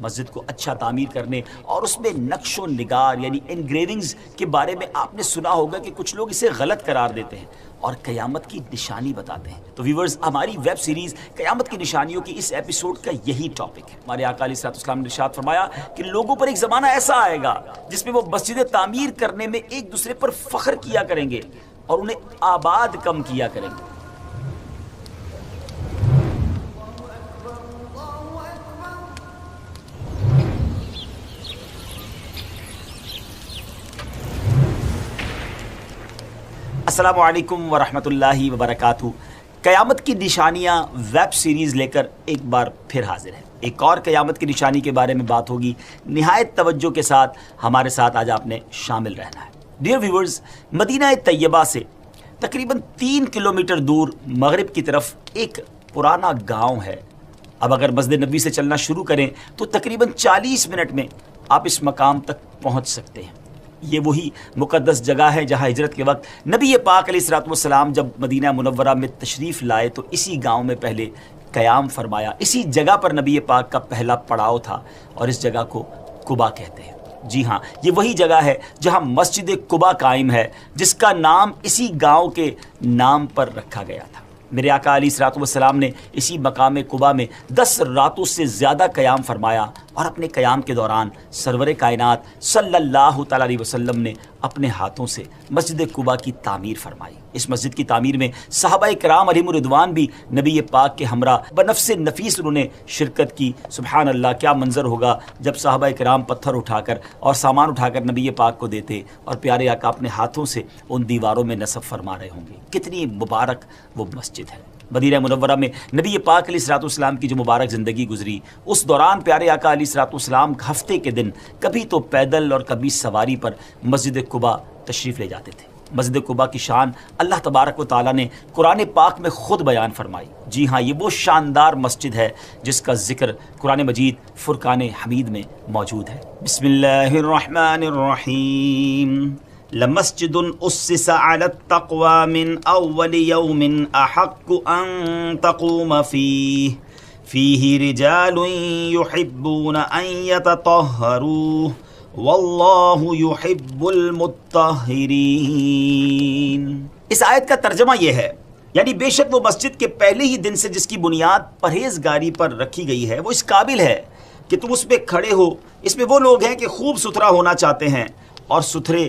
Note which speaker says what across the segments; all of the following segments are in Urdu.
Speaker 1: مسجد کو اچھا تعمیر کرنے اور اس میں نقش و نگار یعنی انگریونگز کے بارے میں آپ نے سنا ہوگا کہ کچھ لوگ اسے غلط قرار دیتے ہیں اور قیامت کی نشانی بتاتے ہیں۔ تو ویورز، ہماری ویب سیریز قیامت کی نشانیوں کی اس ایپیسوڈ کا یہی ٹاپک ہے۔ ہمارے آقا علیہ السلام نے ارشاد فرمایا کہ لوگوں پر ایک زمانہ ایسا آئے گا جس میں وہ مسجدیں تعمیر کرنے میں ایک دوسرے پر فخر کیا کریں گے اور انہیں آباد کم کیا کریں گے۔ السلام علیکم ورحمۃ اللہ وبرکاتہ۔ قیامت کی نشانیاں ویب سیریز لے کر ایک بار پھر حاضر ہے۔ ایک اور قیامت کی نشانی کے بارے میں بات ہوگی۔ نہایت توجہ کے ساتھ ہمارے ساتھ آج آپ نے شامل رہنا ہے۔ ڈیئر ویورز، مدینہ طیبہ سے تقریباً 3 کلومیٹر دور مغرب کی طرف ایک پرانا گاؤں ہے۔ اب اگر مسجد نبوی سے چلنا شروع کریں تو تقریباً 40 منٹ میں آپ اس مقام تک پہنچ سکتے ہیں۔ یہ وہی مقدس جگہ ہے جہاں ہجرت کے وقت نبی پاک علیہ السلام جب مدینہ منورہ میں تشریف لائے تو اسی گاؤں میں پہلے قیام فرمایا۔ اسی جگہ پر نبی پاک کا پہلا پڑاؤ تھا اور اس جگہ کو قباء کہتے ہیں۔ جی ہاں، یہ وہی جگہ ہے جہاں مسجد قباء قائم ہے، جس کا نام اسی گاؤں کے نام پر رکھا گیا تھا۔ میرے آقا علیہ السلام نے اسی مقام قباء میں 10 راتوں سے زیادہ قیام فرمایا اور اپنے قیام کے دوران سرور کائنات صلی اللہ تعالی علیہ وسلم نے اپنے ہاتھوں سے مسجد قباء کی تعمیر فرمائی۔ اس مسجد کی تعمیر میں صحابہ کرام علیہم الرضوان بھی نبی پاک کے ہمراہ بنفس نفیس انہوں نے شرکت کی۔ سبحان اللہ، کیا منظر ہوگا جب صحابہ کرام پتھر اٹھا کر اور سامان اٹھا کر نبی پاک کو دیتے اور پیارے آقا اپنے ہاتھوں سے ان دیواروں میں نصب فرما رہے ہوں گے۔ کتنی مبارک وہ مسجد ہے۔ مدینہ منورہ میں نبی پاک علیہ السلام کی جو مبارک زندگی گزری، اس دوران پیارے آقا علیہ السلام ہفتے کے دن کبھی تو پیدل اور کبھی سواری پر مسجد قباء تشریف لے جاتے تھے۔ مسجد قباء کی شان اللہ تبارک و تعالیٰ نے قرآن پاک میں خود بیان فرمائی۔ جی ہاں، یہ وہ شاندار مسجد ہے جس کا ذکر قرآن مجید فرقان حمید میں موجود ہے۔ بسم اللہ الرحمن الرحیم۔ لمسجد اسس على التقوى من اول يوم احق ان تقوم فيه رجال يحبون ان يتطهروا والله يحب المطهرين۔ اس آیت کا ترجمہ یہ ہے، یعنی بے شک وہ مسجد کے پہلے ہی دن سے جس کی بنیاد پرہیزگاری پر رکھی گئی ہے، وہ اس قابل ہے کہ تم اس پہ کھڑے ہو۔ اس میں وہ لوگ ہیں کہ خوب ستھرا ہونا چاہتے ہیں اور ستھرے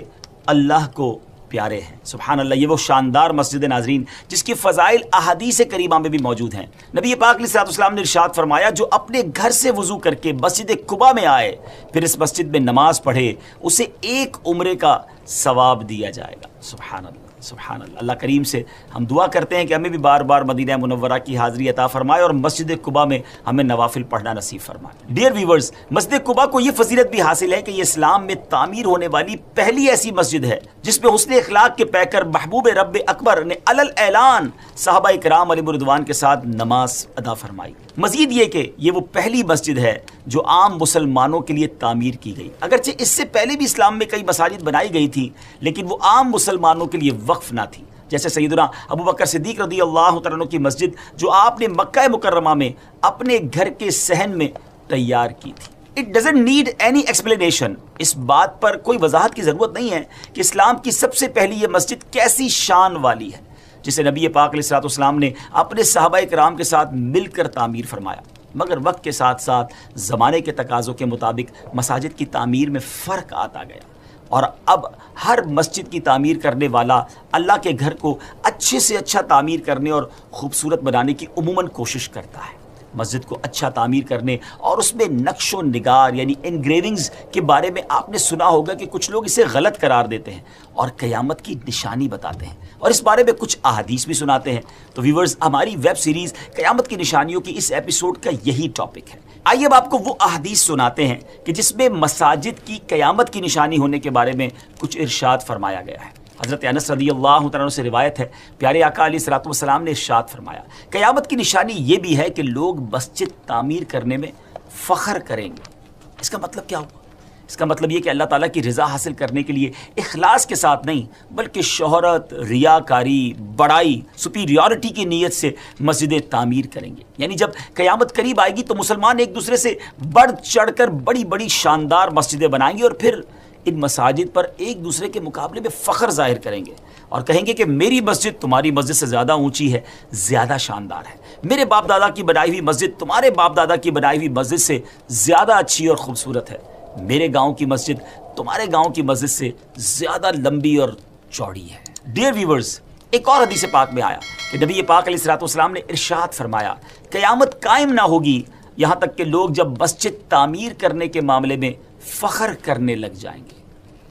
Speaker 1: اللہ کو پیارے ہیں۔ سبحان اللہ، یہ وہ شاندار مسجد ناظرین جس کی فضائل احادیث کریمہ میں بھی موجود ہیں۔ نبی پاک علیہ السلام نے ارشاد فرمایا، جو اپنے گھر سے وضو کر کے مسجد قباء میں آئے پھر اس مسجد میں نماز پڑھے، اسے ایک عمرے کا ثواب دیا جائے گا۔ سبحان اللہ، سبحان اللہ۔ اللہ کریم سے ہم دعا کرتے ہیں کہ ہمیں بھی بار بار مدینہ منورہ کی حاضری عطا فرمائے اور مسجد قباء میں ہمیں نوافل پڑھنا نصیب فرمائے۔ ڈیئر ویورز، مسجد قباء کو یہ فضیلت بھی حاصل ہے کہ یہ اسلام میں تعمیر ہونے والی پہلی ایسی مسجد ہے جس میں حسن اخلاق کے پیکر محبوب رب اکبر نے علل اعلان صحابہ کرام علیہم الرضوان کے ساتھ نماز ادا فرمائی۔ مزید یہ کہ یہ وہ پہلی مسجد ہے جو عام مسلمانوں کے لیے تعمیر کی گئی۔ اگرچہ اس سے پہلے بھی اسلام میں کئی مساجد بنائی گئی تھی لیکن وہ عام مسلمانوں کے لیے وقف نہ تھی، جیسے سیدنا ابو بکر صدیق رضی اللہ تعالیٰ عنہ کی مسجد جو آپ نے مکہ مکرمہ میں اپنے گھر کے صحن میں تیار کی تھی۔ It doesn't need any explanation۔ اس بات پر کوئی وضاحت کی ضرورت نہیں ہے کہ اسلام کی سب سے پہلی یہ مسجد کیسی شان والی ہے جسے نبی پاک علیہ السلام نے اپنے صحابہ کرام کے ساتھ مل کر تعمیر فرمایا۔ مگر وقت کے ساتھ ساتھ زمانے کے تقاضوں کے مطابق مساجد کی تعمیر میں فرق آتا گیا اور اب ہر مسجد کی تعمیر کرنے والا اللہ کے گھر کو اچھے سے اچھا تعمیر کرنے اور خوبصورت بنانے کی عموماً کوشش کرتا ہے۔ مسجد کو اچھا تعمیر کرنے اور اس میں نقش و نگار یعنی انگریونگز کے بارے میں آپ نے سنا ہوگا کہ کچھ لوگ اسے غلط قرار دیتے ہیں اور قیامت کی نشانی بتاتے ہیں اور اس بارے میں کچھ احادیث بھی سناتے ہیں۔ تو ویورز، ہماری ویب سیریز قیامت کی نشانیوں کی اس ایپیسوڈ کا یہی ٹاپک ہے۔ آئیے اب آپ کو وہ احادیث سناتے ہیں کہ جس میں مساجد کی قیامت کی نشانی ہونے کے بارے میں کچھ ارشاد فرمایا گیا ہے۔ حضرت انس رضی اللہ تعالیٰ عنہ سے روایت ہے، پیارے آقا علیہ السلام نے ارشاد فرمایا، قیامت کی نشانی یہ بھی ہے کہ لوگ مسجد تعمیر کرنے میں فخر کریں گے۔ اس کا مطلب کیا ہوا؟ اس کا مطلب یہ کہ اللہ تعالیٰ کی رضا حاصل کرنے کے لیے اخلاص کے ساتھ نہیں بلکہ شہرت، ریاکاری، بڑائی، سپیریورٹی کی نیت سے مسجدیں تعمیر کریں گے. یعنی جب قیامت قریب آئے گی تو مسلمان ایک دوسرے سے بڑھ چڑھ کر بڑی بڑی شاندار مسجدیں بنائیں گے اور پھر ان مساجد پر ایک دوسرے کے مقابلے میں فخر ظاہر کریں گے اور کہیں گے کہ میری مسجد تمہاری مسجد سے زیادہ اونچی ہے، زیادہ شاندار ہے. میرے باپ دادا کی بنائی ہوئی مسجد تمہارے باپ دادا کی بنائی ہوئی مسجد سے زیادہ اچھی اور خوبصورت ہے. میرے گاؤں کی مسجد تمہارے گاؤں کی مسجد سے زیادہ لمبی اور چوڑی ہے. ڈیئر ویورز، ایک اور حدیث پاک میں آیا کہ نبی پاک علیہ الصلوۃ والسلام نے ارشاد فرمایا قیامت قائم نہ ہوگی یہاں تک کہ لوگ جب مسجد تعمیر کرنے کے معاملے میں فخر کرنے لگ جائیں گے.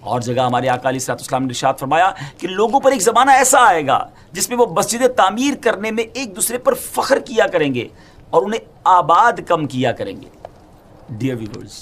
Speaker 1: اور جگہ ہمارے آقا علیہ الصلوۃ والسلام نے ارشاد فرمایا کہ لوگوں پر ایک زمانہ ایسا آئے گا جس میں وہ مسجدیں تعمیر کرنے میں ایک دوسرے پر فخر کیا کریں گے اور انہیں آباد کم کیا کریں گے. ڈیئر ویورز،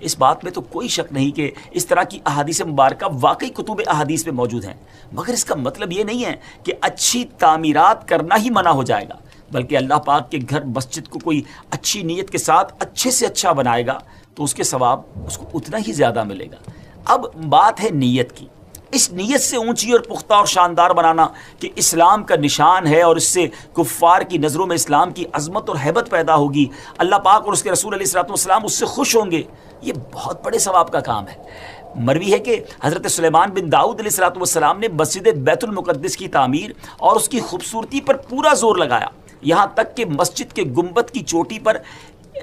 Speaker 1: اس بات میں تو کوئی شک نہیں کہ اس طرح کی احادیث مبارکہ واقعی کتب احادیث میں موجود ہیں، مگر اس کا مطلب یہ نہیں ہے کہ اچھی تعمیرات کرنا ہی منع ہو جائے گا، بلکہ اللہ پاک کے گھر مسجد کو کوئی اچھی نیت کے ساتھ اچھے سے اچھا بنائے گا تو اس کے ثواب اس کو اتنا ہی زیادہ ملے گا. اب بات ہے نیت کی. اس نیت سے اونچی اور پختہ اور شاندار بنانا کہ اسلام کا نشان ہے اور اس سے کفار کی نظروں میں اسلام کی عظمت اور ہیبت پیدا ہوگی، اللہ پاک اور اس کے رسول علیہ الصلوۃ والسلام اس سے خوش ہوں گے، یہ بہت بڑے ثواب کا کام ہے. مروی ہے کہ حضرت سلیمان بن داؤد علیہ الصلوۃ والسلام نے مسجد بیت المقدس کی تعمیر اور اس کی خوبصورتی پر پورا زور لگایا، یہاں تک کہ مسجد کے گنبد کی چوٹی پر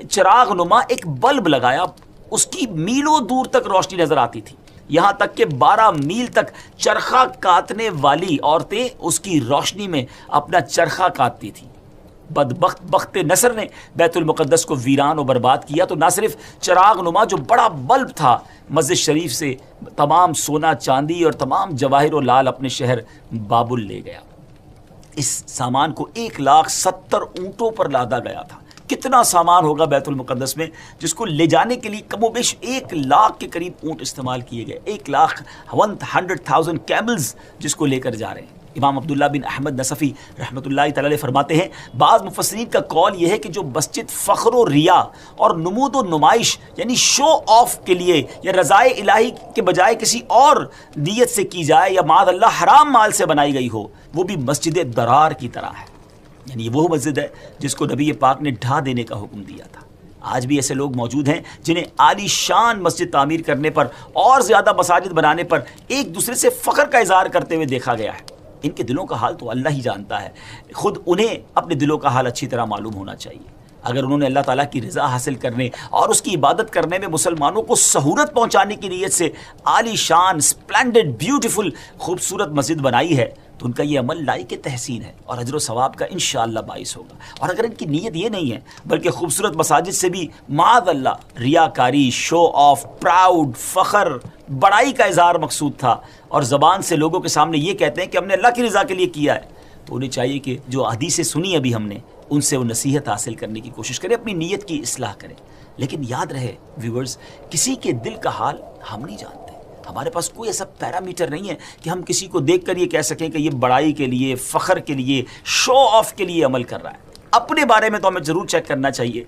Speaker 1: چراغ نما ایک بلب لگایا، اس کی میلوں دور تک روشنی نظر آتی تھی، یہاں تک کہ 12 میل تک چرخہ کاٹنے والی عورتیں اس کی روشنی میں اپنا چرخہ کاٹتی تھیں. بدبخت بخت نصر نے بیت المقدس کو ویران و برباد کیا تو نہ صرف چراغ نما جو بڑا بلب تھا مسجد شریف سے تمام سونا چاندی اور تمام جواہر و لال اپنے شہر بابل لے گیا. اس سامان کو 1,70,000 اونٹوں پر لادا گیا تھا. کتنا سامان ہوگا بیت المقدس میں جس کو لے جانے کے لیے کم و بیش 1,00,000 کے قریب اونٹ استعمال کیے گئے، 1,100,000 کیملز جس کو لے کر جا رہے ہیں. امام عبداللہ بن احمد نصفی رحمۃ اللہ تعالی علیہ فرماتے ہیں بعض مفسرین کا قول یہ ہے کہ جو مسجد فخر و ریا اور نمود و نمائش یعنی شو آف کے لیے یا رضائے الہی کے بجائے کسی اور نیت سے کی جائے یا معاذ اللہ حرام مال سے بنائی گئی ہو وہ بھی مسجد درار کی طرح ہے. یعنی وہ مسجد ہے جس کو نبی پاک نے ڈھا دینے کا حکم دیا تھا. آج بھی ایسے لوگ موجود ہیں جنہیں عالی شان مسجد تعمیر کرنے پر اور زیادہ مساجد بنانے پر ایک دوسرے سے فخر کا اظہار کرتے ہوئے دیکھا گیا ہے. ان کے دلوں کا حال تو اللہ ہی جانتا ہے، خود انہیں اپنے دلوں کا حال اچھی طرح معلوم ہونا چاہیے. اگر انہوں نے اللہ تعالیٰ کی رضا حاصل کرنے اور اس کی عبادت کرنے میں مسلمانوں کو سہولت پہنچانے کی نیت سے عالی شان اسپلینڈڈ بیوٹیفل خوبصورت مسجد بنائی ہے تو ان کا یہ عمل لائق تحسین ہے اور اجر و ثواب کا انشاءاللہ باعث ہوگا. اور اگر ان کی نیت یہ نہیں ہے بلکہ خوبصورت مساجد سے بھی معاذ اللہ ریاکاری، شو آف، پراؤڈ، فخر، بڑائی کا اظہار مقصود تھا اور زبان سے لوگوں کے سامنے یہ کہتے ہیں کہ ہم نے اللہ کی رضا کے لیے کیا ہے، تو انہیں چاہیے کہ جو حدیثیں سنی ابھی ہم نے ان سے وہ نصیحت حاصل کرنے کی کوشش کریں، اپنی نیت کی اصلاح کریں. لیکن یاد رہے ویورز، کسی کے دل کا حال ہم نہیں جانتے. ہمارے پاس کوئی ایسا پیرامیٹر نہیں ہے کہ ہم کسی کو دیکھ کر یہ کہہ سکیں کہ یہ بڑائی کے لیے، فخر کے لیے، شو آف کے لیے عمل کر رہا ہے. اپنے بارے میں تو ہمیں ضرور چیک کرنا چاہیے،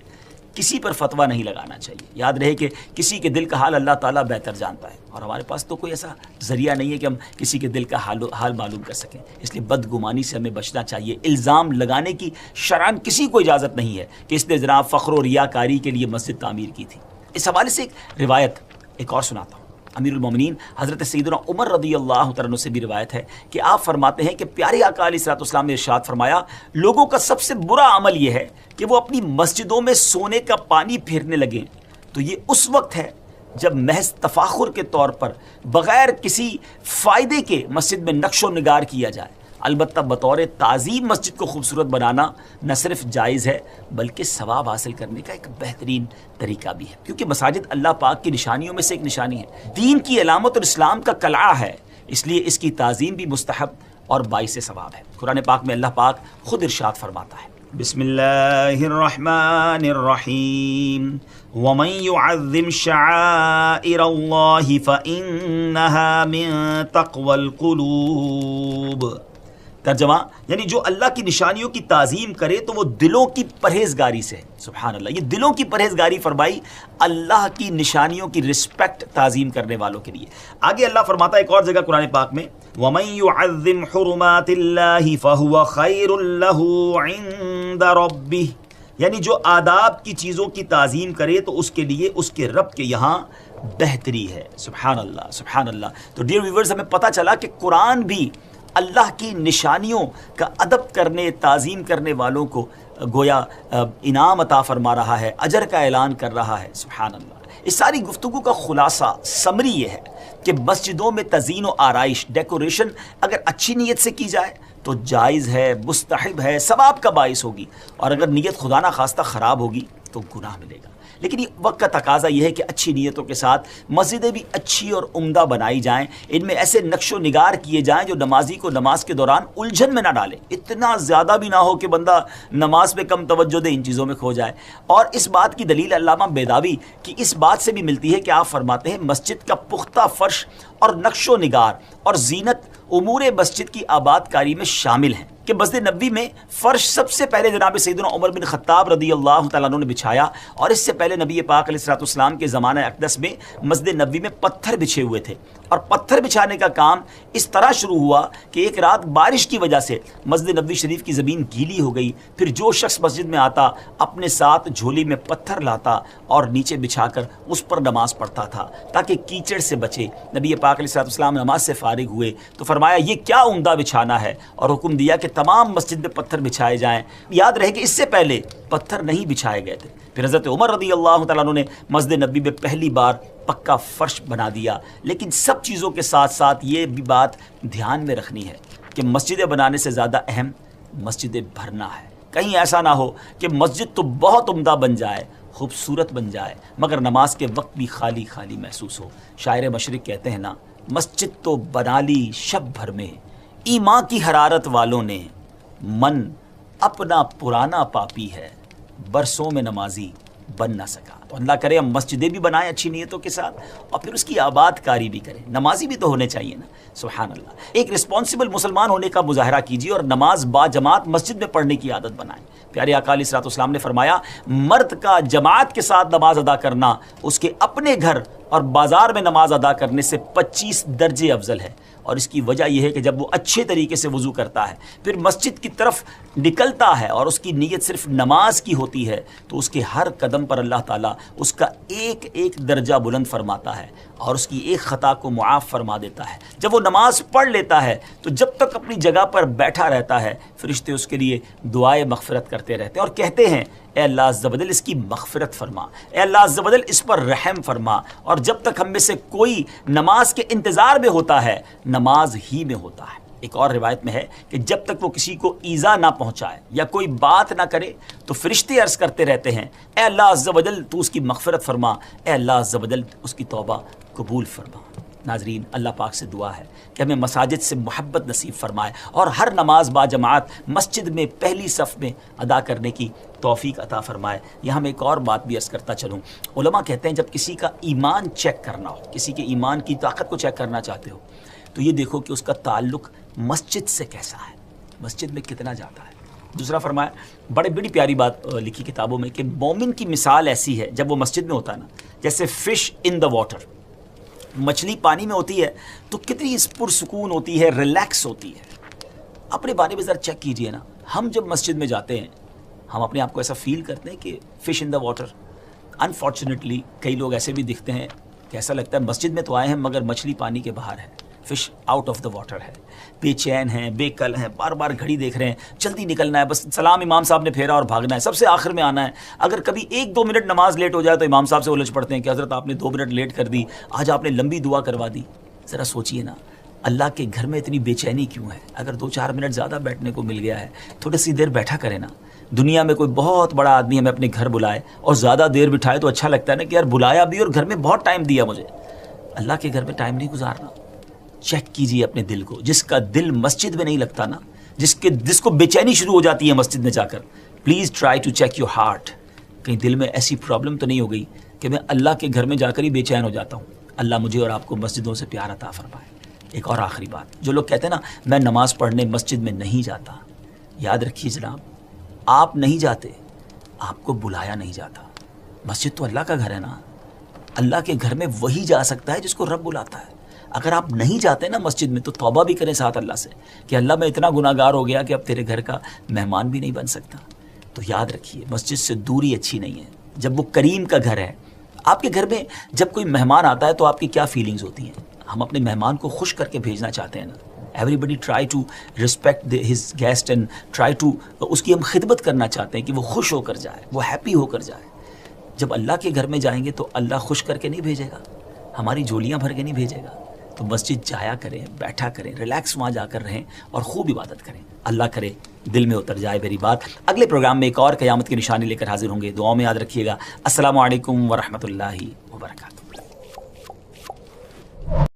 Speaker 1: کسی پر فتویٰ نہیں لگانا چاہیے. یاد رہے کہ کسی کے دل کا حال اللہ تعالیٰ بہتر جانتا ہے اور ہمارے پاس تو کوئی ایسا ذریعہ نہیں ہے کہ ہم کسی کے دل کا حال معلوم کر سکیں. اس لیے بدگمانی سے ہمیں بچنا چاہیے. الزام لگانے کی شرعاً کسی کو اجازت نہیں ہے کہ اس نے جناب فخر و ریاکاری کے لیے مسجد تعمیر کی تھی. اس حوالے سے ایک روایت ایک اور سناتا ہوں. امیر المومنین حضرت سیدنا عمر رضی اللہ تعالیٰ سے بھی روایت ہے کہ آپ فرماتے ہیں کہ پیارے آقا علیہ الصلوۃ والسلام نے ارشاد فرمایا لوگوں کا سب سے برا عمل یہ ہے کہ وہ اپنی مسجدوں میں سونے کا پانی پھیرنے لگیں تو یہ اس وقت ہے جب محض تفاخر کے طور پر بغیر کسی فائدے کے مسجد میں نقش و نگار کیا جائے. البتہ بطور تعظیم مسجد کو خوبصورت بنانا نہ صرف جائز ہے بلکہ ثواب حاصل کرنے کا ایک بہترین طریقہ بھی ہے، کیونکہ مساجد اللہ پاک کی نشانیوں میں سے ایک نشانی ہے، دین کی علامت اور اسلام کا قلعہ ہے، اس لیے اس کی تعظیم بھی مستحب اور باعث ثواب ہے. قرآن پاک میں اللہ پاک خود ارشاد فرماتا ہے بسم اللہ الرحمن الرحیم وَمَن يُعَظِّمْ شَعَائِرَ اللَّهِ فَإِنَّهَا مِن تَقْوَى الْقُلُوبِ. ترجمہ یعنی جو اللہ کی نشانیوں کی تعظیم کرے تو وہ دلوں کی پرہیزگاری سے. سبحان اللہ, یہ دلوں کی پرہیزگاری فرمائی اللہ کی نشانیوں کی رسپیکٹ تعظیم کرنے والوں کے لیے. آگے اللہ فرماتا ہے ایک اور جگہ قرآن پاک میں, وَمَن يُعَظِّمْ حُرُمَاتِ اللَّهِ فَهُوَ خَيْرٌ لَهُ عِندَ رَبِّهِ, یعنی جو آداب کی چیزوں کی تعظیم کرے تو اس کے لیے اس کے رب کے یہاں بہتری ہے. سبحان اللہ سبحان اللہ. تو ڈیئر ویورز, ہمیں پتہ چلا کہ قرآن بھی اللہ کی نشانیوں کا ادب کرنے تعظیم کرنے والوں کو گویا انعام عطا فرما رہا ہے, اجر کا اعلان کر رہا ہے. سبحان اللہ. اس ساری گفتگو کا خلاصہ سمری یہ ہے کہ مسجدوں میں تزئین و آرائش ڈیکوریشن اگر اچھی نیت سے کی جائے تو جائز ہے, مستحب ہے, ثواب کا باعث ہوگی, اور اگر نیت خدا نہ خواستہ خراب ہوگی تو گناہ ملے گا. لیکن یہ وقت کا تقاضا یہ ہے کہ اچھی نیتوں کے ساتھ مسجدیں بھی اچھی اور عمدہ بنائی جائیں, ان میں ایسے نقش و نگار کیے جائیں جو نمازی کو نماز کے دوران الجھن میں نہ ڈالے, اتنا زیادہ بھی نہ ہو کہ بندہ نماز پہ کم توجہ دے, ان چیزوں میں کھو جائے. اور اس بات کی دلیل علامہ بیداوی کی اس بات سے بھی ملتی ہے کہ آپ فرماتے ہیں مسجد کا پختہ فرش اور نقش و نگار اور زینت امور مسجد کی آباد کاری میں شامل ہیں کہ مسجد نبوی میں فرش سب سے پہلے جناب سیدنا عمر بن خطاب رضی اللہ تعالیٰ عنہ نے بچھایا, اور اس سے پہلے نبی پاک علیہ الصلوۃ والسلام کے زمانہ اقدس میں مسجد نبوی میں پتھر بچھے ہوئے تھے, اور پتھر بچھانے کا کام اس طرح شروع ہوا کہ ایک رات بارش کی وجہ سے مسجد نبوی شریف کی زمین گیلی ہو گئی. پھر جو شخص مسجد میں آتا اپنے ساتھ جھولی میں پتھر لاتا اور نیچے بچھا کر اس پر نماز پڑھتا تھا تاکہ کیچڑ سے بچے. نبی پاک علیہ الصلوۃ والسلام نماز سے فارغ ہوئے تو فرمایا یہ کیا عمدہ بچھانا ہے, اور حکم دیا کہ تمام مسجد میں پتھر بچھائے جائیں. یاد رہے کہ اس سے پہلے پتھر نہیں بچھائے گئے تھے. پھر حضرت عمر رضی اللہ تعالیٰ عنہ نے مسجد نبوی میں پہلی بار پکا فرش بنا دیا. لیکن سب چیزوں کے ساتھ ساتھ یہ بھی بات دھیان میں رکھنی ہے کہ مسجدیں بنانے سے زیادہ اہم مسجدیں بھرنا ہے. کہیں ایسا نہ ہو کہ مسجد تو بہت عمدہ بن جائے, خوبصورت بن جائے, مگر نماز کے وقت بھی خالی خالی محسوس ہو. شاعر مشرق کہتے ہیں نا, مسجد تو بنا لی شب بھر میں, ایمان کی حرارت والوں نے, من اپنا پرانا پاپی ہے, برسوں میں نمازی بن نہ سکا. تو اللہ کرے ہم مسجدیں بھی بنائیں اچھی نیتوں کے ساتھ, اور پھر اس کی آباد کاری بھی کریں. نمازی بھی تو ہونے چاہیے نا. سبحان اللہ. ایک رسپانسبل مسلمان ہونے کا مظاہرہ کیجیے اور نماز با جماعت مسجد میں پڑھنے کی عادت بنائیں. پیارے آقا علیہ الصلوۃ والسلام نے فرمایا مرد کا جماعت کے ساتھ نماز ادا کرنا اس کے اپنے گھر اور بازار میں نماز ادا کرنے سے 25 درجے افضل ہے. اور اس کی وجہ یہ ہے کہ جب وہ اچھے طریقے سے وضو کرتا ہے پھر مسجد کی طرف نکلتا ہے اور اس کی نیت صرف نماز کی ہوتی ہے تو اس کے ہر قدم پر اللہ تعالیٰ اس کا ایک ایک درجہ بلند فرماتا ہے اور اس کی ایک خطا کو معاف فرما دیتا ہے. جب وہ نماز پڑھ لیتا ہے تو جب تک اپنی جگہ پر بیٹھا رہتا ہے فرشتے اس کے لیے دعائے مغفرت کرتے رہتے ہیں اور کہتے ہیں اے اللہ عز و جل اس کی مغفرت فرما, اے اللہ عز و جل اس پر رحم فرما. اور جب تک ہم میں سے کوئی نماز کے انتظار میں ہوتا ہے نماز ہی میں ہوتا ہے. ایک اور روایت میں ہے کہ جب تک وہ کسی کو ایذا نہ پہنچائے یا کوئی بات نہ کرے تو فرشتے عرض کرتے رہتے ہیں اے اللہ عز و جل تو اس کی مغفرت فرما, اے اللہ عز و جل اس کی توبہ قبول فرما. ناظرین, اللہ پاک سے دعا ہے کہ ہمیں مساجد سے محبت نصیب فرمائے اور ہر نماز با جماعت مسجد میں پہلی صف میں ادا کرنے کی توفیق عطا فرمائے. یہاں میں ایک اور بات بھی عرض کرتا چلوں. علماء کہتے ہیں جب کسی کا ایمان چیک کرنا ہو, کسی کے ایمان کی طاقت کو چیک کرنا چاہتے ہو تو یہ دیکھو کہ اس کا تعلق مسجد سے کیسا ہے, مسجد میں کتنا جاتا ہے. دوسرا فرمایا, بڑی پیاری بات لکھی کتابوں میں کہ مومن کی مثال ایسی ہے جب وہ مسجد میں ہوتا ہے نا جیسے فش ان دا واٹر. مچھلی پانی میں ہوتی ہے تو کتنی پرسکون ہوتی ہے, ریلیکس ہوتی ہے. اپنے بارے میں ذرا چیک کیجئے نا, ہم جب مسجد میں جاتے ہیں ہم اپنے آپ کو ایسا فیل کرتے ہیں کہ fish in the water. Unfortunately کئی لوگ ایسے بھی دکھتے ہیں کہ ایسا لگتا ہے مسجد میں تو آئے ہیں مگر مچھلی پانی کے باہر ہے, fish out of the water ہے, بے چین ہیں, بے کل ہیں, بار بار گھڑی دیکھ رہے ہیں, جلدی نکلنا ہے, بس سلام امام صاحب نے پھیرا اور بھاگنا ہے, سب سے آخر میں آنا ہے. اگر کبھی 1-2 منٹ نماز لیٹ ہو جائے تو امام صاحب سے الجھ پڑتے ہیں کہ حضرت آپ نے 2 منٹ لیٹ کر دی, آج آپ نے لمبی دعا کروا دی. ذرا سوچئے نا اللہ کے گھر میں اتنی بے چینی کیوں ہے؟ اگر 2-4 منٹ زیادہ بیٹھنے کو مل گیا ہے تھوڑی سی دیر بیٹھا کرے نا. دنیا میں کوئی بہت بڑا آدمی ہمیں اپنے گھر بلائے اور زیادہ دیر بٹھائے تو اچھا لگتا ہے نا کہ یار بلایا بھی اور گھر میں بہت ٹائم دیا مجھے. اللہ کے گھر میں ٹائم نہیں گزارنا. چیک کیجئے اپنے دل کو. جس کا دل مسجد میں نہیں لگتا نا, جس کو بے چینی شروع ہو جاتی ہے مسجد میں جا کر, please try to check your heart. کہیں دل میں ایسی پرابلم تو نہیں ہو گئی کہ میں اللہ کے گھر میں جا کر ہی بے چین ہو جاتا ہوں. اللہ مجھے اور آپ کو مسجدوں سے پیار عطا فرمائے. ایک اور آخری بات، جو لوگ کہتے ہیں نا میں نماز پڑھنے مسجد میں نہیں جاتا، یاد رکھیے جناب، آپ نہیں جاتے، آپ کو بلایا نہیں جاتا۔ مسجد تو اللہ کا گھر ہے نا، اللہ کے گھر میں وہی جا سکتا ہے جس کو رب بلاتا ہے۔ اگر آپ نہیں جاتے نا مسجد میں تو توبہ بھی کریں ساتھ اللہ سے کہ اللہ میں اتنا گناہ گار ہو گیا کہ اب تیرے گھر کا مہمان بھی نہیں بن سکتا۔ تو یاد رکھیے مسجد سے دوری اچھی نہیں ہے، جب وہ کریم کا گھر ہے۔ آپ کے گھر میں جب کوئی مہمان آتا ہے تو آپ کی کیا فیلنگز ہوتی ہیں؟ ہم اپنے مہمان کو خوش کر کے بھیجنا چاہتے ہیں نا۔ Everybody try to respect his guest and try to, اس کی ہم خدمت کرنا چاہتے ہیں کہ وہ خوش ہو کر جائے، وہ ہیپی ہو کر جائے۔ جب اللہ کے گھر میں جائیں گے تو اللہ خوش کر کے نہیں بھیجے گا، ہماری جھولیاں بھر کے نہیں بھیجے گا۔ تو مسجد جایا کریں، بیٹھا کریں، ریلیکس وہاں جا کر رہیں اور خوب عبادت کریں۔ اللہ کرے دل میں اتر جائے میری بات۔ اگلے پروگرام میں ایک اور قیامت کی نشانی لے کر حاضر ہوں گے، دعاؤں میں یاد رکھیے گا۔ السلام علیکم ورحمۃ اللہ وبرکاتہ۔